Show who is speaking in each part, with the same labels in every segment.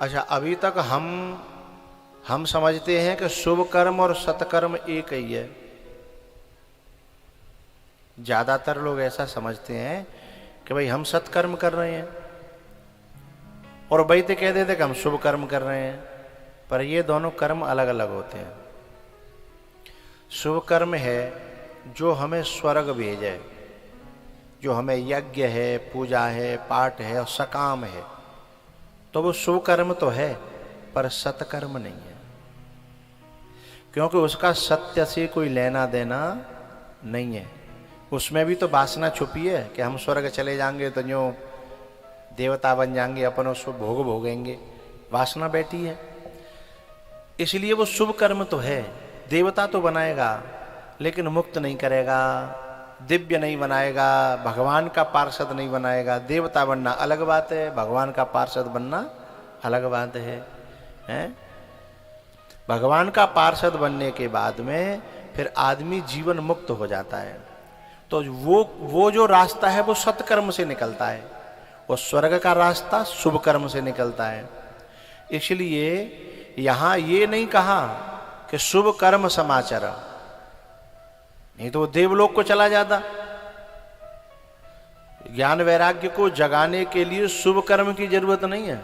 Speaker 1: अच्छा, अभी तक हम समझते हैं कि शुभ कर्म और सत्कर्म एक ही है। ज्यादातर लोग ऐसा समझते हैं कि भाई हम सत्कर्म कर रहे हैं और वैद्य कह देते कि हम शुभ कर्म कर रहे हैं, पर ये दोनों कर्म अलग अलग होते हैं। शुभ कर्म है जो हमें स्वर्ग भेजे, जो हमें यज्ञ है, पूजा है, पाठ है और सकाम है, तो वो शुभ कर्म तो है, पर सत्कर्म नहीं है, क्योंकि उसका सत्य से कोई लेना देना नहीं है। उसमें भी तो वासना छुपी है कि हम स्वर्ग चले जाएंगे तो जो देवता बन जाएंगे, अपन उसको भोग भोगेंगे, वासना बैठी है। इसलिए वो शुभ कर्म तो है, देवता तो बनाएगा लेकिन मुक्त नहीं करेगा, दिव्य नहीं बनाएगा, भगवान का पार्षद नहीं बनाएगा। देवता बनना अलग बात है, भगवान का पार्षद बनना अलग बात है, हैं? भगवान का पार्षद बनने के बाद में फिर आदमी जीवन मुक्त हो जाता है। तो वो जो रास्ता है वो सत्कर्म से निकलता है, वो स्वर्ग का रास्ता शुभ कर्म से निकलता है। इसलिए यहां ये नहीं कहा कि शुभ कर्म समाचर, नहीं तो वो देवलोक को चला जाता। ज्ञान वैराग्य को जगाने के लिए शुभ कर्म की जरूरत नहीं है,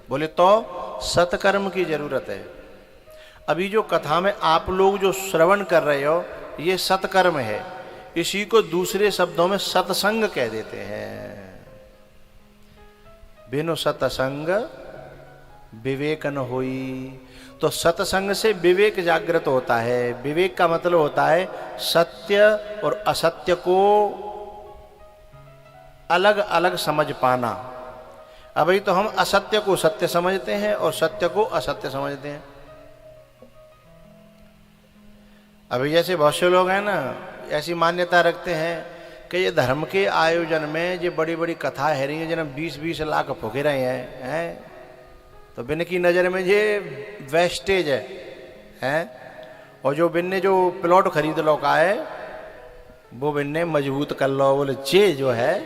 Speaker 1: बोले तो सत्कर्म की जरूरत है। अभी जो कथा में आप लोग जो श्रवण कर रहे हो ये सत्कर्म है, इसी को दूसरे शब्दों में सत्संग कह देते हैं। बिनु सत्संग विवेक न होई। तो सत्संग से विवेक जागृत होता है। विवेक का मतलब होता है सत्य और असत्य को अलग अलग समझ पाना। अभी तो हम असत्य को सत्य समझते हैं और सत्य को असत्य समझते हैं। अभी जैसे बहुत से लोग हैं ना, ऐसी मान्यता रखते हैं कि ये धर्म के आयोजन में जो बड़ी बड़ी कथा है रही है, जिन्हें 20-20 लाख फूके रहे हैं, तो बिन की नज़र में ये वेस्टेज है। और जो बिन ने जो प्लॉट खरीद लो का है वो बिन ने मजबूत कर लो, बोले जे जो है।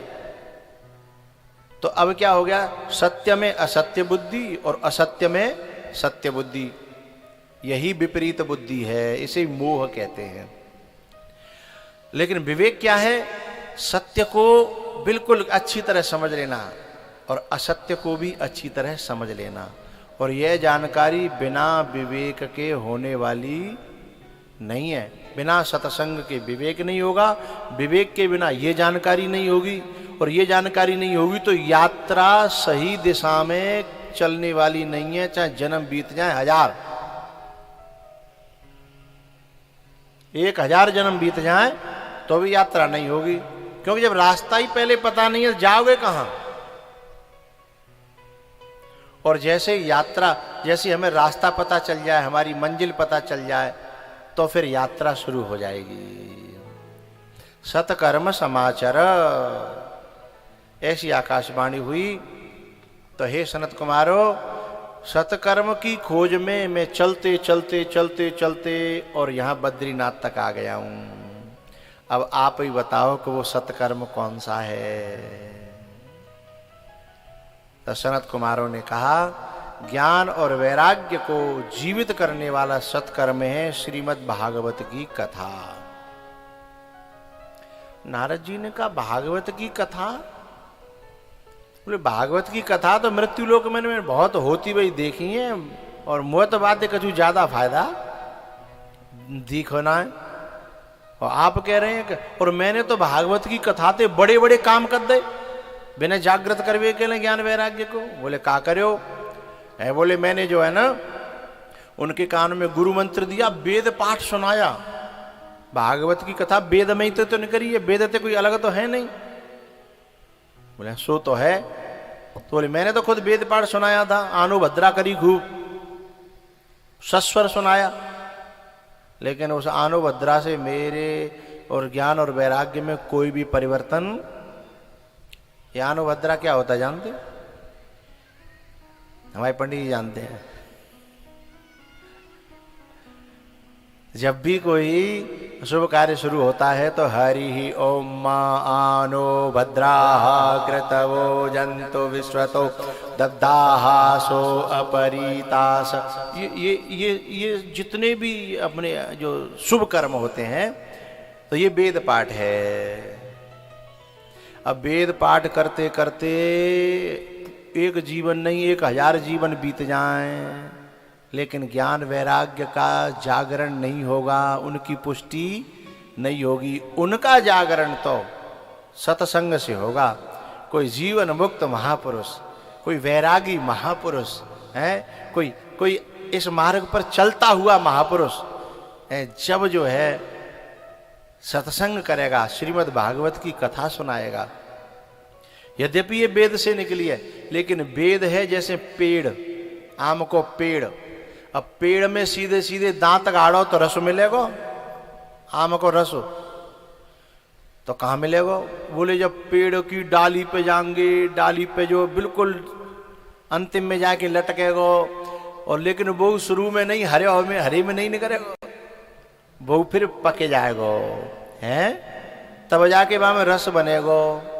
Speaker 1: तो अब क्या हो गया, सत्य में असत्य बुद्धि और असत्य में सत्य बुद्धि, यही विपरीत बुद्धि है, इसे मोह कहते हैं। लेकिन विवेक क्या है, सत्य को बिल्कुल अच्छी तरह समझ लेना और असत्य को भी अच्छी तरह समझ लेना। और यह जानकारी बिना विवेक के होने वाली नहीं है। बिना सत्संग के विवेक नहीं होगा, विवेक के बिना ये जानकारी नहीं होगी, और ये जानकारी नहीं होगी तो यात्रा सही दिशा में चलने वाली नहीं है। चाहे जन्म बीत जाए 1000, 1000 जन्म बीत जाए तो भी यात्रा नहीं होगी, क्योंकि जब रास्ता ही पहले पता नहीं है जाओगे कहां। और जैसे यात्रा, जैसे हमें रास्ता पता चल जाए, हमारी मंजिल पता चल जाए, तो फिर यात्रा शुरू हो जाएगी। सत्कर्म समाचार, ऐसी आकाशवाणी हुई। तो हे सनत कुमारो, सत्कर्म की खोज में मैं चलते चलते चलते चलते और यहां बद्रीनाथ तक आ गया हूं। अब आप ही बताओ कि वो सत्कर्म कौन सा है। तो सनत कुमारों ने कहा, ज्ञान और वैराग्य को जीवित करने वाला सत्कर्म है श्रीमद् भागवत की कथा। नारद जी ने कहा, भागवत की कथा? बोले भागवत की कथा तो मृत्यु लोक में बहुत होती हुई देखी है, और मोह तो बात है कछु ज्यादा फायदा दिख होना है। और आप कह रहे हैं कि और मैंने तो भागवत की कथा ते बड़े बड़े काम कर दे बिना जागृत करवे के लिए ज्ञान वैराग्य को। बोले का करो है? बोले मैंने जो है ना उनके कान में गुरु मंत्र दिया, वेद पाठ सुनाया। भागवत की कथा वेद में ही तो नहीं करी है, वेद ते कोई अलग तो है नहीं। बोले सो तो है। तो बोले मैंने तो खुद वेद पाठ सुनाया था, आनु भद्रा करी खूब, सस्वर सुनाया। लेकिन उस आनु भद्रा से मेरे और ज्ञान और वैराग्य में कोई भी परिवर्तन। ये आनु भद्रा क्या होता है जानते? हमारे पंडित जी जानते हैं। जब भी कोई शुभ कार्य शुरू होता है तो हरि ही ओम मा आनो भद्राः कृतवो जंतु विश्वतो दद्दाहा सो अपरीतास। ये जितने भी अपने जो शुभ कर्म होते हैं तो ये वेद पाठ है। अब वेद पाठ करते करते एक जीवन नहीं 1000 जीवन बीत जाएं, लेकिन ज्ञान वैराग्य का जागरण नहीं होगा, उनकी पुष्टि नहीं होगी। उनका जागरण तो सत्संग से होगा। कोई जीवन मुक्त महापुरुष, कोई वैरागी महापुरुष है, कोई इस मार्ग पर चलता हुआ महापुरुष है, जब जो है सत्संग करेगा, श्रीमद् भागवत की कथा सुनाएगा। यद्यपि ये वेद से निकली है, लेकिन वेद है जैसे पेड़, आम को पेड़। अब पेड़ में सीधे सीधे दांत गाड़ो तो रस मिलेगा, आम को रस तो कहाँ मिलेगा? बोले जब पेड़ की डाली पे जाएंगे, डाली पे जो बिल्कुल अंतिम में जाके लटकेगा, और लेकिन वो शुरू में नहीं, हरे में नहीं निकलेगा, वो फिर पके जाएगा हैं, तब जाके वहां में रस बनेगा।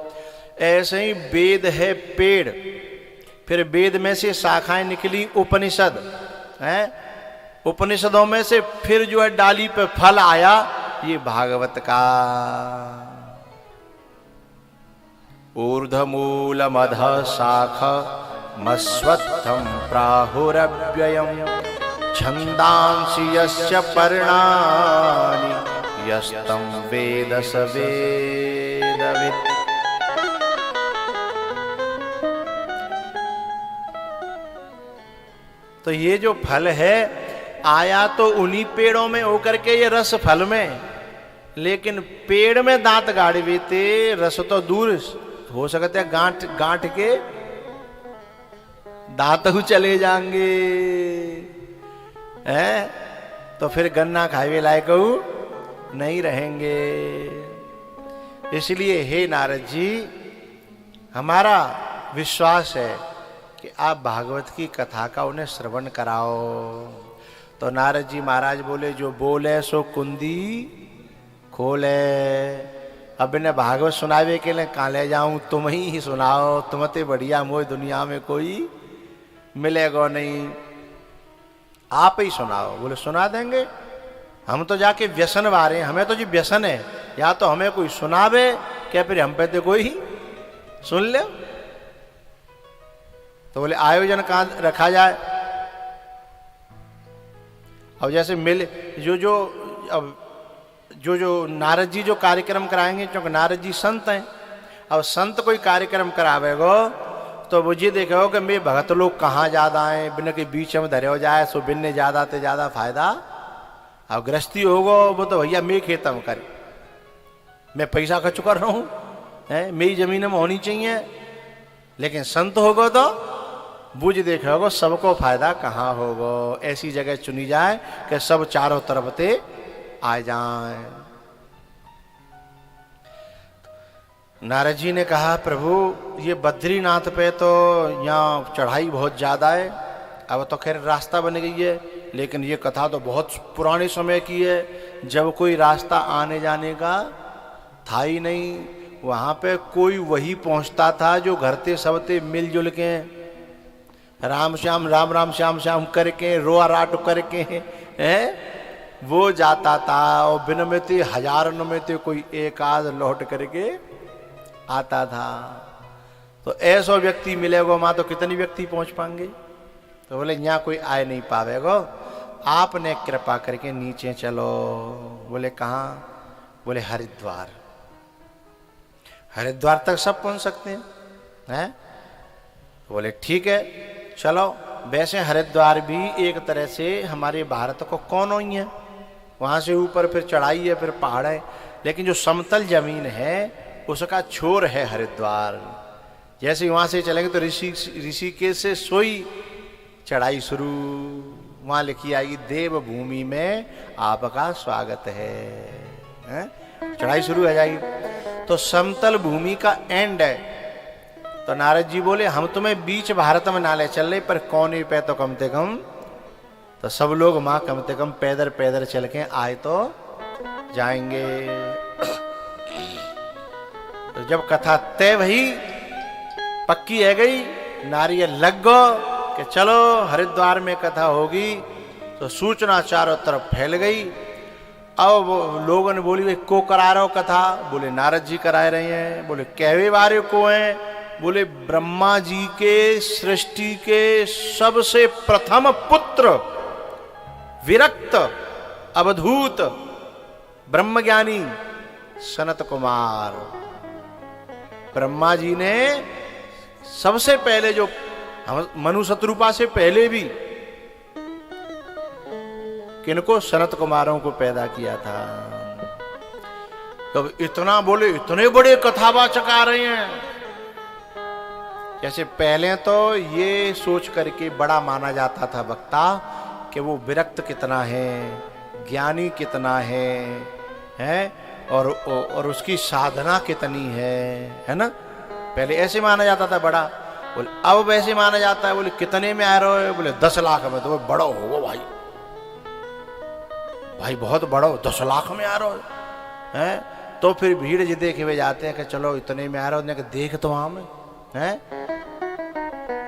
Speaker 1: ऐसे ही वेद है पेड़, फिर वेद में से शाखाएं निकली उपनिषद हैं, उपनिषदों में से फिर जो है डाली पे फल आया, ये भागवत का। ऊर्ध्वमूलमध शाख मस्वत्थं प्राहुरव्ययम् छन्दांसि यस्य पर्णानि यस्तं वेद स वेदवित्। तो ये जो फल है आया तो उन्हीं पेड़ों में होकर के ये रस फल में, लेकिन पेड़ में दांत गाड़वे थे, रस तो दूर हो सकते हैं, गांठ के दांत ही चले जाएंगे हैं, तो फिर गन्ना खावे लायक नहीं रहेंगे। इसलिए हे नारद जी, हमारा विश्वास है कि आप भागवत की कथा का उन्हें श्रवण कराओ। तो नारद जी महाराज बोले, जो बोले सो कुंदी खोले। अब इन्हें भागवत सुनावे के लिए कहाँ ले जाऊं, तुम ही सुनाओ, तुमते बढ़िया मोह दुनिया में कोई मिलेगा नहीं, आप ही सुनाओ। बोले सुना देंगे, हम तो जाके व्यसन वारे, हमें तो जी व्यसन है, या तो हमें कोई सुनावे क्या फिर हम पे तो कोई सुन ले। तो बोले आयोजन कहाँ रखा जाए? अब जैसे मिले जो नारद जी जो कार्यक्रम कराएंगे, क्योंकि नारद जी संत हैं, अब संत कोई कार्यक्रम करावेगो तो वो ये देखेगा कि मैं भगत लोग कहाँ ज्यादा आए, बिन के बीच में धरे हो जाए, सो बिन ने ज्यादा ते ज्यादा फायदा। अब गृहस्थी होगो वो तो भैया मैं खेतम करे, मैं पैसा खर्च कर रहा हूँ, मेरी जमीन में होनी चाहिए। लेकिन संत होगो तो बुझ देखोगो सबको फायदा कहाँ होगो, ऐसी जगह चुनी जाए कि सब चारों तरफ ते आ जाए। नारद जी ने कहा, प्रभु ये बद्रीनाथ पे तो यहाँ चढ़ाई बहुत ज्यादा है, अब तो खैर रास्ता बन गई है, लेकिन ये कथा तो बहुत पुराने समय की है, जब कोई रास्ता आने जाने का था ही नहीं। वहां पे कोई वही पहुंचता था जो घर ते सब ते मिलजुल के राम श्याम राम राम श्याम श्याम करके रोआ राट करके वो जाता था, और बिन में ते हजारों में ते कोई एक आध लौट करके आता था। तो ऐसा व्यक्ति मिलेगा वहां तो कितनी व्यक्ति पहुंच पाएंगे? तो बोले यहाँ कोई आए नहीं पावेगा, आपने कृपा करके नीचे चलो। बोले कहाँ? बोले हरिद्वार। हरिद्वार तक सब पहुंच सकते हैं? बोले ठीक है चलो। वैसे हरिद्वार भी एक तरह से हमारे भारत को कोना ही है, वहां से ऊपर फिर चढ़ाई है, फिर पहाड़ है, लेकिन जो समतल जमीन है उसका छोर है हरिद्वार। जैसे वहां से चलेंगे तो ऋषिकेश से सोई चढ़ाई शुरू, वहां लिखी आएगी देवभूमि में आपका स्वागत है, चढ़ाई शुरू हो जाएगी। तो समतल भूमि का एंड है। तो नारद जी बोले हम तुम्हें बीच भारत में ना ले चल रहे, पर कोने पे तो कम से कम तो सब लोग मां कम से कम पैदल पैदल चल के आए तो जाएंगे। तो जब कथा तय भई, पक्की है गई, नारियल लग गो कि चलो हरिद्वार में कथा होगी, तो सूचना चारों तरफ फैल गई। अब लोगों ने बोली भाई को करा रहे हो कथा? बोले नारद जी करा रहे हैं। बोले कहवे वाले को हैं? बोले ब्रह्मा जी के सृष्टि के सबसे प्रथम पुत्र, विरक्त अवधूत ब्रह्मज्ञानी सनत कुमार। ब्रह्मा जी ने सबसे पहले, जो मनु शत्रुपा से पहले भी, किनको? सनत कुमारों को पैदा किया था। तो इतना बोले, इतने बड़े कथावाचक आ रहे हैं। जैसे पहले तो ये सोच करके बड़ा माना जाता था वक्ता कि वो विरक्त कितना है, ज्ञानी कितना है और उसकी साधना कितनी है ना। पहले ऐसे माना जाता था बड़ा। बोले अब वैसे माना जाता है। बोले कितने में आ रहे हो? बोले 10 लाख में। तो बड़ो होगा भाई, भाई बहुत बड़ो, 10 लाख में आ रहे हो हैं? तो फिर भीड़ जी देखे हुए जाते हैं कि चलो इतने में आ रहे हो, देख तो वहां में हैं।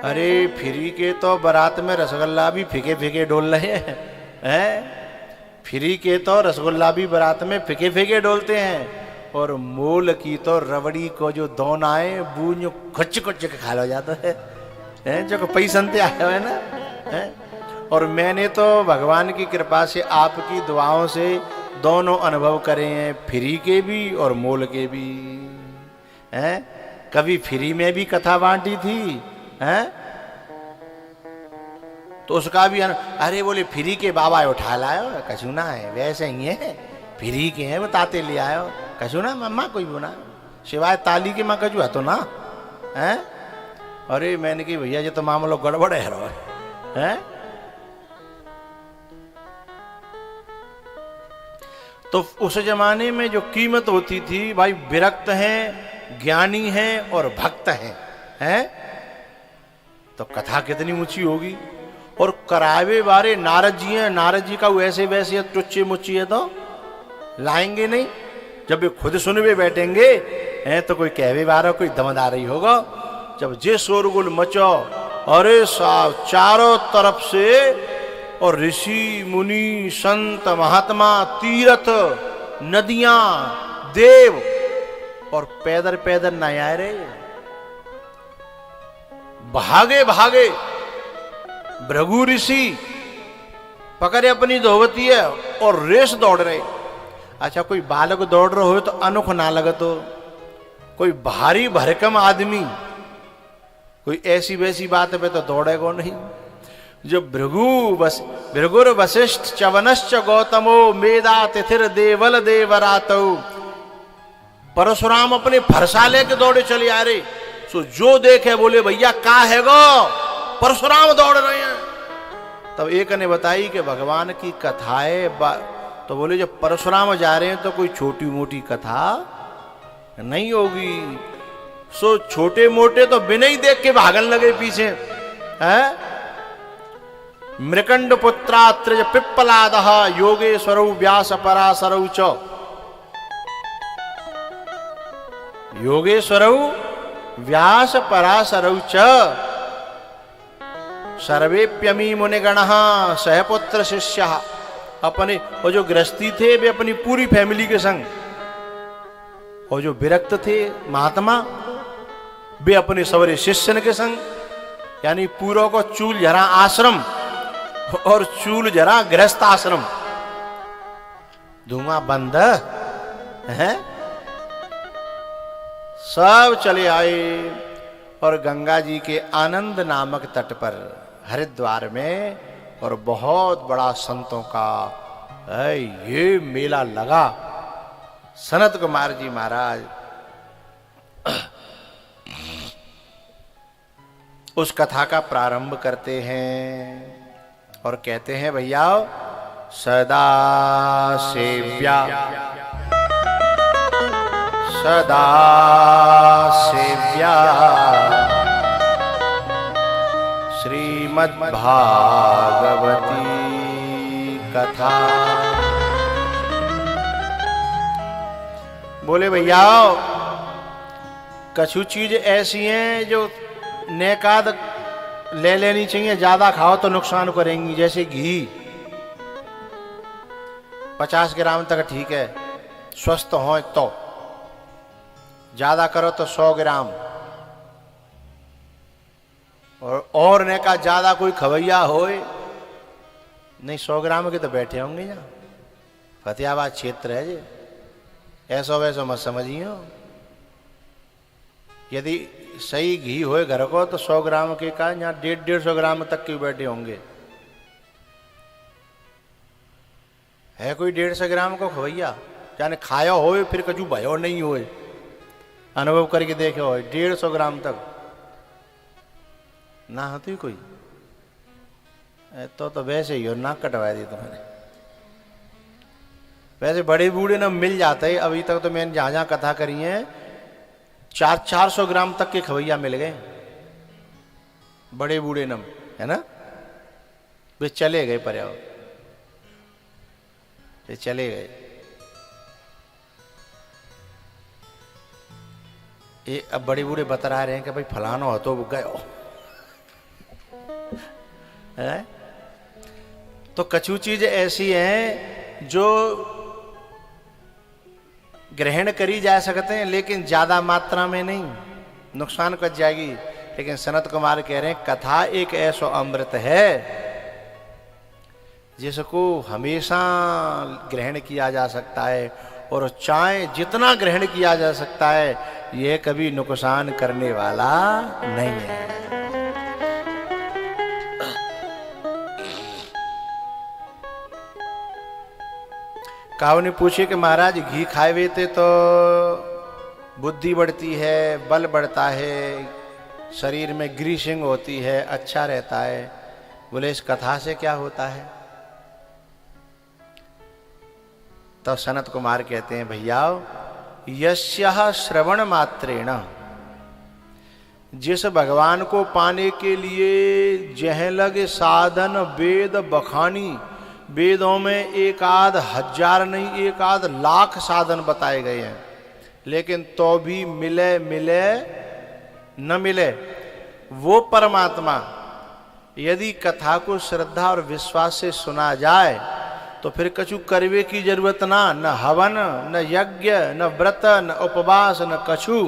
Speaker 1: अरे फ्री के तो बारात में रसगुल्ला भी फीके फीके डोल रहे हैं। फ्री के तो रसगुल्ला भी बारात में फीके फीके डोलते हैं, और मोल की तो रबड़ी को जो दोन आए बूझ खुच खुच के खा लो जाता है, जो पैसनते आए हुए ना है। और मैंने तो भगवान की कृपा से, आपकी दुआओं से दोनों अनुभव करे हैं, फ्री के भी और मोल के भी हैं। कभी फ्री में भी कथा बांटी थी हैं, तो उसका भी अरे बोले फ्री के बाबा उठा लायो, कछु ना है, वैसे ही है, फ्री के हैं बताते ले आयो, कछु ना मम्मा कोई बोना, सिवाय ताली के माँ कछु है तो ना है। अरे मैंने कही भैया जी तो मामलो गड़बड़ है रो है। तो उस जमाने में जो कीमत होती थी भाई, विरक्त हैं, ज्ञानी हैं और भक्त हैं, तो कथा कितनी ऊंची होगी। और करावे बारे नारद जी हैं, नारद जी का वैसे वैसे टुच्ची मुच्ची है तो लाएंगे नहीं। जब वे खुद सुनवे बैठेंगे हैं तो कोई कहवे बारा, कोई दमदार ही होगा। जब जे शोरगुल मचो, अरे साहब चारों तरफ से, और ऋषि मुनि संत महात्मा, तीर्थ नदियां, देव, और पैदल पैदल न आए रे, भागे भागे भृगु ऋषि पकड़े अपनी धोवती है और रेस दौड़ रहे। अच्छा कोई बालक दौड़ रहे हो तो अनोख ना लगत हो, कोई भारी भरकम आदमी कोई ऐसी वैसी बात पे तो दौड़ेगा नहीं। जो भृगुर वशिष्ठ चवनश्च गौतमो मेदा तिथिर देवल देवरातो, परशुराम अपने फरसा लेके दौड़े चले आ रहे। सो जो देखे बोले भैया का है गो, परशुराम दौड़ रहे हैं। तब एक ने बताई कि भगवान की कथाएं, तो बोले जब परशुराम जा रहे हैं तो कोई छोटी मोटी कथा नहीं होगी। सो छोटे मोटे तो बिना ही देख के भागन लगे पीछे हैं। मृकंड पुत्रात्रिज पिप्पलादः योगेश्वरौ व्यास पराशरौ च, योगेश्वरौ व्यास पराशरौ च सर्वेप्यमी मुनिगणः सहपुत्र शिष्यः। अपने और जो गृहस्थी थे वे अपनी पूरी फैमिली के संग, और जो विरक्त थे महात्मा वे अपने सवरे शिष्यन के संग, यानी पूरों को चूल झरा आश्रम और चूल झरा गृहस्थ आश्रम, धुआं बंद है। सब चले आए और गंगा जी के आनंद नामक तट पर हरिद्वार में, और बहुत बड़ा संतों का ये मेला लगा। सनत कुमार जी महाराज उस कथा का प्रारंभ करते हैं और कहते हैं भैया सदा सेव्या सदा सेव्या श्रीमद्भागवती श्रीमद्भागवती कथा। बोले भैया कछु चीज ऐसी हैं जो नेकाद ले लेनी चाहिए, ज्यादा खाओ तो नुकसान करेंगी। जैसे घी 50 ग्राम तक ठीक है, स्वस्थ हो तो। ज्यादा करो तो 100 ग्राम। और ने का ज्यादा कोई खवैया होए नहीं, 100 ग्राम के तो बैठे होंगे यहाँ। फतेहाबाद क्षेत्र है जी, ऐसा वैसा मत समझिए। यदि सही घी होए घर को तो 100 ग्राम के का यहाँ 150-150 ग्राम तक के बैठे होंगे। है कोई 150 ग्राम को खवैया जाने खाया होए फिर कछु भयो नहीं होए, अनुभव करके देखे हो 150 ग्राम तक ना होती कोई। तो वैसे ही हो, नाक कटवा दी तुमने। वैसे बड़े बूढ़े न मिल जाते। अभी तक तो मैंने जहां जहां कथा करी है 400 ग्राम तक के खवैया मिल गए, बड़े बूढ़े नम, है ना। वे चले गए पर्याव, वे चले गए। ये अब बड़े बूढ़े बता रहे हैं कि भाई फलाना हो तो गए हो है? तो कछु चीज ऐसी हैं जो ग्रहण करी जा सकते हैं लेकिन ज्यादा मात्रा में नहीं, नुकसान कर जाएगी। लेकिन सनत कुमार कह रहे हैं कथा एक ऐसा अमृत है जिसको हमेशा ग्रहण किया जा सकता है, और चाहे जितना ग्रहण किया जा सकता है यह कभी नुकसान करने वाला नहीं है। काऊ ने पूछे कि महाराज घी खाए हुए थे तो बुद्धि बढ़ती है, बल बढ़ता है, शरीर में ग्रीसिंग होती है, अच्छा रहता है। बोले इस कथा से क्या होता है? तो सनत कुमार कहते हैं भैया यस्यः श्रवण मात्रेण, जिस भगवान को पाने के लिए जह लगे साधन वेद बखानी, वेदों में एक आध हजार नहीं एक आध लाख साधन बताए गए हैं, लेकिन तो भी मिले मिले न मिले वो परमात्मा यदि कथा को श्रद्धा और विश्वास से सुना जाए तो फिर कछु करवे की जरूरत ना, न हवन न यज्ञ न व्रत न उपवास न कछु,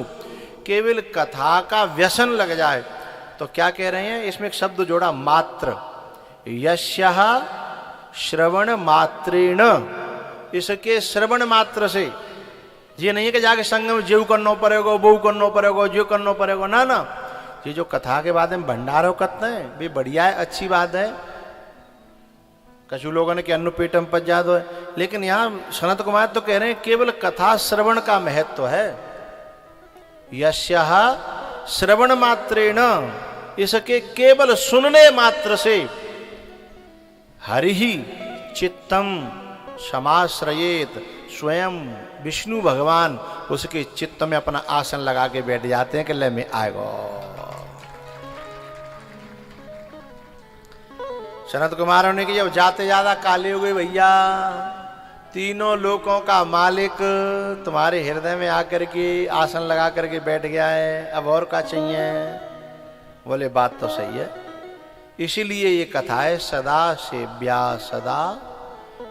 Speaker 1: केवल कथा का व्यसन लग जाए। तो क्या कह रहे हैं इसमें एक शब्द जोड़ा मात्र, यस्यः श्रवण मात्रेण, इसके श्रवण मात्र से। ये नहीं है कि जाके संग में जेव करना पड़ेगा, बहु करना पड़ेगा, जो करना पड़ेगा, ना ना। ये जो कथा के बाद में भंडारों करते हैं भी बढ़िया है, अच्छी बात है। कछु लोगों ने कि अन्न पेटम पच जा दो है, लेकिन यहाँ सनत कुमार तो कह रहे हैं केवल कथा श्रवण का महत्व है। यस्यः श्रवण मात्रेण, इसके केवल सुनने मात्र से हरि चित्तम समाश्रयेत, स्वयं विष्णु भगवान उसके चित्त में अपना आसन लगा के बैठ जाते हैं कि ले में आएगा। सनत कुमार ने कि जब जाते ज्यादा काले हो गए भैया, तीनों लोकों का मालिक तुम्हारे हृदय में आकर के आसन लगा करके बैठ गया है, अब और क्या चाहिए? बोले बात तो सही है, इसीलिए ये कथा है सदा सेव्या, सदा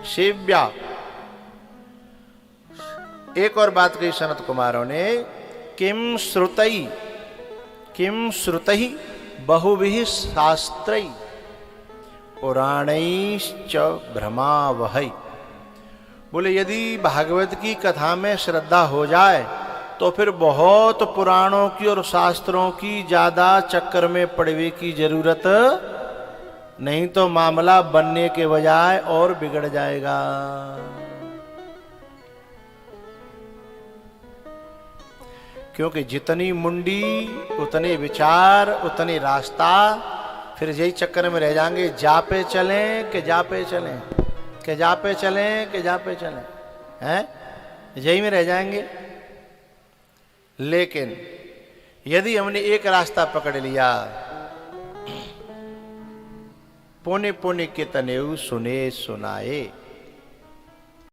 Speaker 1: सेव्या। एक और बात कही सनत कुमारों ने, किम श्रुतई बहुभिः शास्त्रैः पुराणैश्च भ्रमावहै। बोले यदि भागवत की कथा में श्रद्धा हो जाए तो फिर बहुत पुराणों की और शास्त्रों की ज्यादा चक्कर में पड़ने की जरूरत नहीं, तो मामला बनने के बजाय और बिगड़ जाएगा। क्योंकि जितनी मुंडी उतने विचार उतने रास्ता, फिर यही चक्कर में रह जाएंगे, जापे चलें कि जापे चलें, कि जापे चलें कि जापे चलें, हैं? यही में रह जाएंगे। लेकिन यदि हमने एक रास्ता पकड़ लिया पुण्य पुण्य के तनेऊ सुने सुनाए।